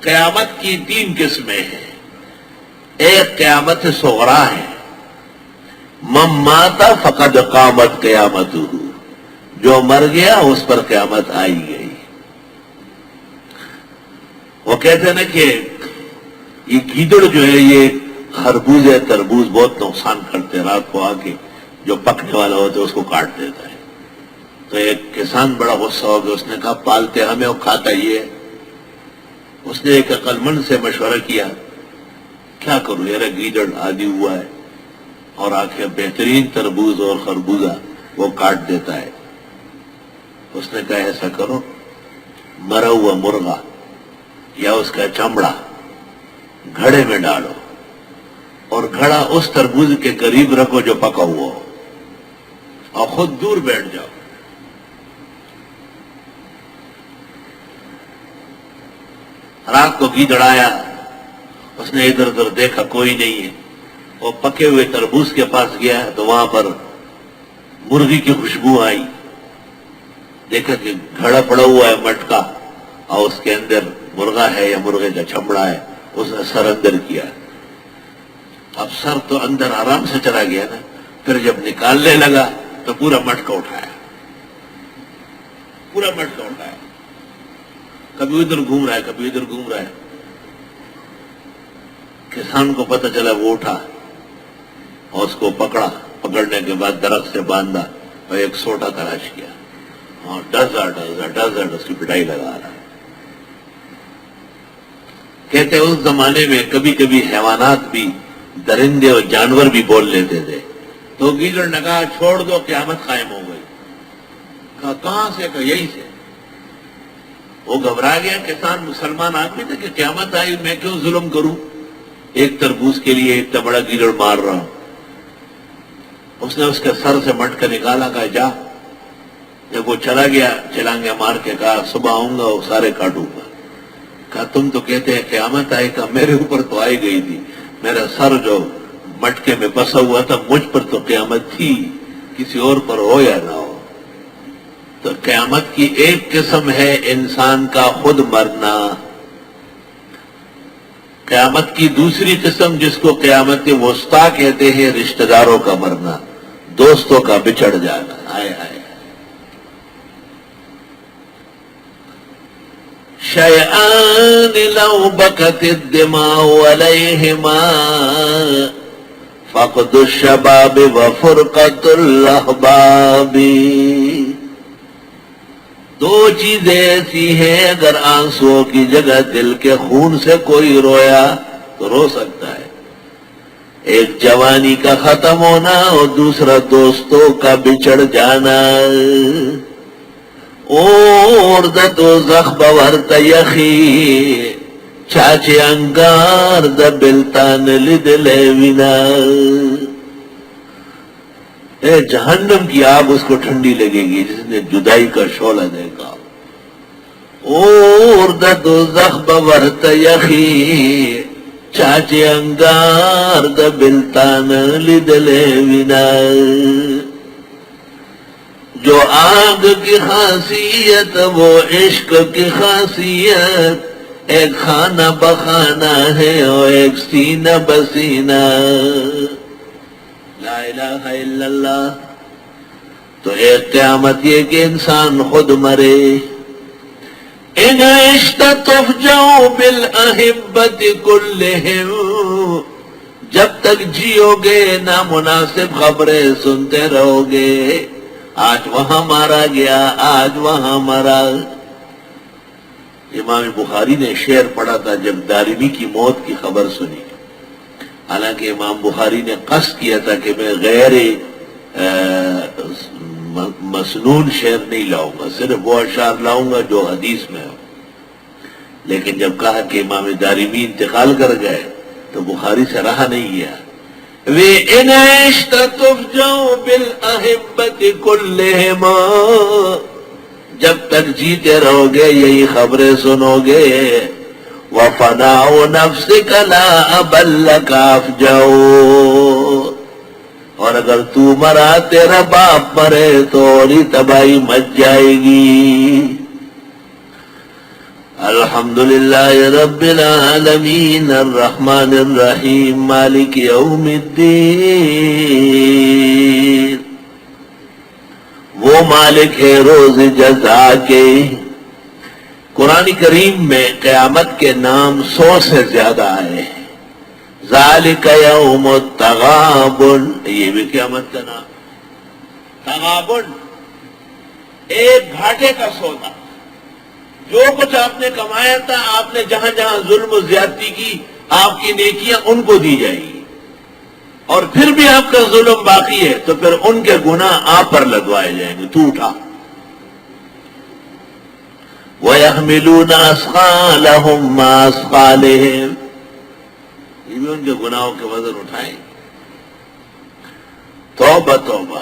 قیامت کی 3 قسمیں ہیں. ایک قیامت صغرا ہے، من مات فقد قامت قیامتہ، جو مر گیا اس پر قیامت آئی گئی. وہ کہتے ہیں نا کہ یہ گیدڑ جو ہے یہ خربوز تربوز بہت نقصان کرتے، رات کو آ کے جو پکنے والا ہوتا ہے اس کو کاٹ دیتا ہے. تو ایک کسان بڑا غصہ ہو گیا، اس نے کہا پالتے ہمیں اور کھاتا یہ ہے. اس نے ایک عقل مند سے مشورہ کیا، کیا کروں یار گیدڑ عادی ہوا ہے اور آ کے بہترین تربوز اور خربوزہ وہ کاٹ دیتا ہے. اس نے کہا ایسا کرو، مرا ہوا مرغا یا اس کا چمڑا گھڑے میں ڈالو اور گھڑا اس تربوز کے قریب رکھو جو پکا ہوا ہو اور خود دور بیٹھ جاؤ. رات کو گیدڑ آیا، اس نے ادھر ادھر دیکھا کوئی نہیں ہے. وہ پکے ہوئے تربوز کے پاس گیا تو وہاں پر مرغی کی خوشبو آئی. دیکھا کہ گھڑا پڑا ہوا ہے مٹکا اور اس کے اندر مرغا ہے یا مرغے کا چمڑا ہے. اس نے سر اندر کیا. اب سر تو اندر آرام سے چلا گیا نا، پھر جب نکالنے لگا تو پورا مٹکا اٹھایا، پورا مٹکا اٹھایا. کبھی ادھر گھوم رہا ہے کبھی ادھر گھوم رہا ہے. کسان کو پتہ چلا، وہ اٹھا اور اس کو پکڑا. پکڑنے کے بعد درخت سے باندھا اور ایک سوٹا تلاش کیا اور ڈز اس کی پٹائی لگا رہا ہے. کہتے اس زمانے میں کبھی کبھی حیوانات بھی، درندے اور جانور بھی بول لیتے تھے. تو گیدڑ نے کہا چھوڑ دو قیامت قائم ہو گئی. کہا کہاں سے؟ کہا یہی سے. وہ گھبرا گیا. کسان مسلمان آدمی تھا کہ قیامت آئی میں کیوں ظلم کروں، ایک تربوز کے لیے اتنا بڑا گیدڑ مار رہا ہوں. اس نے اس کے سر سے مٹکا نکالا، کہا جا. جب وہ چلا گیا چلانگے مار کے کہا صبح آؤں گا اور سارے کاٹوں گا. کہا تم تو کہتے ہیں قیامت آئی. کہا میرے اوپر تو آئی گئی تھی، میرا سر جو مٹکے میں پسا ہوا تھا مجھ پر تو قیامت تھی، کسی اور پر ہو یا نہ ہو. تو قیامت کی ایک قسم ہے انسان کا خود مرنا. قیامت کی دوسری قسم جس کو قیامت وسطیٰ کہتے ہیں، رشتہ داروں کا مرنا، دوستوں کا بچھڑ جانا. ہائے ہائے. شیئان لو بکت الدماء علیہما فقد الشباب وفرقت الاحباب. دو چیزیں ایسی ہیں اگر آنسوؤں کی جگہ دل کے خون سے کوئی رویا تو رو سکتا ہے. ایک جوانی کا ختم ہونا اور دوسرا دوستوں کا بچھڑ جانا. اور دوزخ بورت یخی چاچے انگار دا بلتان لدلے وینا. جہنم کی آگ اس کو ٹھنڈی لگے گی جس نے جدائی کا شعلہ دیکھا. اور دوزخ بورت یخی چاچے انگار دا بلتان لدلے وینا. جو آگ کی خاصیت وہ عشق کی خاصیت، ایک خانہ بخانہ ہے اور ایک سینہ بسینہ. لا الہ الا اللہ. تو ایک قیامت یہ کہ انسان خود مرے. ان عشت تفجع بالاحبۃ کلہم، جب تک جیو گے نامناسب خبریں سنتے رہو گے. آج وہاں مارا گیا، آج وہاں مرا. امام بخاری نے شعر پڑھا تھا جب دارمی کی موت کی خبر سنی. حالانکہ امام بخاری نے قصد کیا تھا کہ میں غیر مسنون شعر نہیں لاؤں گا، صرف وہ اشعار لاؤں گا جو حدیث میں ہو. لیکن جب کہا کہ امام دارمی انتقال کر گئے تو بخاری سے رہا نہیں گیا. وَإِنْ عِشْتَ تُفْجَعُ بِالْأَحِبَّةِ كُلِّهِمْ، جب تک جیتے رہو گے یہی خبریں سنو گے. وَفَنَاءُ نَفْسِكَ لَا أَبَلَّكَ أَفْجَعُ، اور اگر تو مرا تیرا باپ مرے تو اور ہی تباہی مچ جائے گی. الحمدللہ رب العالمین الرحمن الرحیم مالک یوم الدین، وہ مالک ہے روز جزا کے۔ قرآن کریم میں قیامت کے نام 100 سے زیادہ آئے ہیں۔ ذالک یوم التغابن، یہ بھی قیامت کا نام۔ تغابن ایک گھاٹے کا سودا، جو کچھ آپ نے کمایا تھا، آپ نے جہاں جہاں ظلم و زیادتی کی، آپ کی نیکیاں ان کو دی جائیں گی، اور پھر بھی آپ کا ظلم باقی ہے تو پھر ان کے گناہ آپ پر لدوائے جائیں گے۔ تو اٹھا۔ وَيَحْمِلُونَ أَثْقَالَهُمْ مَعَ أَثْقَالِهِمْ، یہ بھی ان کے گناہوں کے وزن اٹھائیں۔ توبہ توبہ۔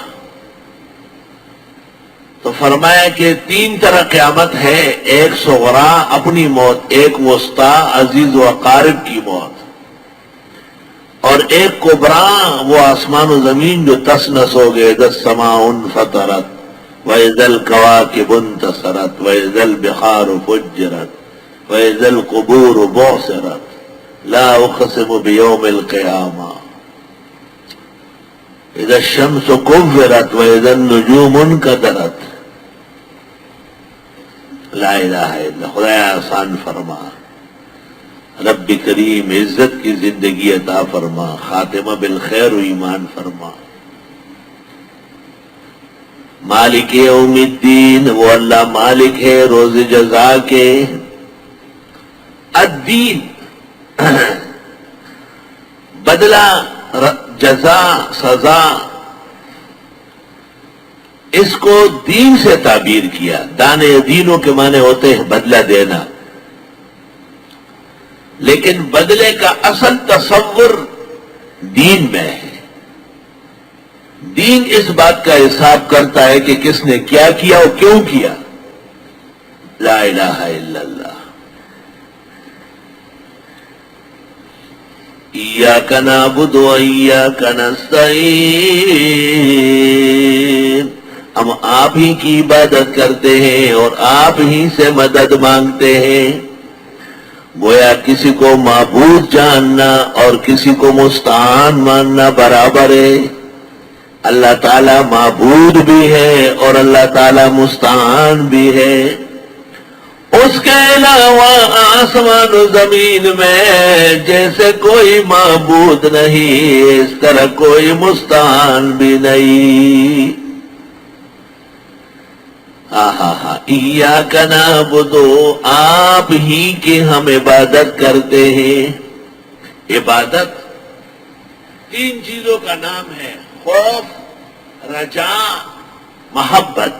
تو فرمایا کہ 3 طرح قیامت ہے، ایک صغرا اپنی موت، ایک وسطی عزیز و اقارب کی موت، اور ایک کبرا وہ آسمان و زمین جو تس نس ہو گئے۔ اذا السماء انفطرت وَإِذَا الْكَوَاكِبُ انتَثَرَتْ وَإِذَا الْبِحَارُ فُجِّرَتْ وَإِذَا الْقُبُورُ بُعْثِرَتْ لَا أُقْسِمُ بِيَوْمِ الْقِيَامَةِ إِذَا الشَّمْسُ كُوِّرَتْ وَإِذَا النُّجُومُ انْكَدَرَتْ۔ لا الہ الا، خدایا آسان فرما، رب کریم عزت کی زندگی عطا فرما، خاتمہ بالخیر و ایمان فرما۔ مالک یوم الدین، وہ اللہ مالک ہے روز جزا کے۔ الدین بدلہ، جزا، سزا، اس کو دین سے تعبیر کیا۔ دانے دینوں کے معنی ہوتے ہیں بدلہ دینا، لیکن بدلے کا اصل تصور دین میں ہے۔ دین اس بات کا حساب کرتا ہے کہ کس نے کیا کیا اور کیوں کیا۔ لا الہ الا اللہ۔ ایاک نعبد و ایاک نستعین، ہم آپ ہی کی عبادت کرتے ہیں اور آپ ہی سے مدد مانگتے ہیں۔ گویا کسی کو معبود جاننا اور کسی کو مستعان ماننا برابر ہے۔ اللہ تعالیٰ معبود بھی ہے اور اللہ تعالیٰ مستعان بھی ہے۔ اس کے علاوہ آسمان و زمین میں جیسے کوئی معبود نہیں، اس طرح کوئی مستعان بھی نہیں۔ ایاک نعبد، آپ ہی کی ہم عبادت کرتے ہیں۔ عبادت 3 چیزوں کا نام ہے: خوف، رجا، محبت۔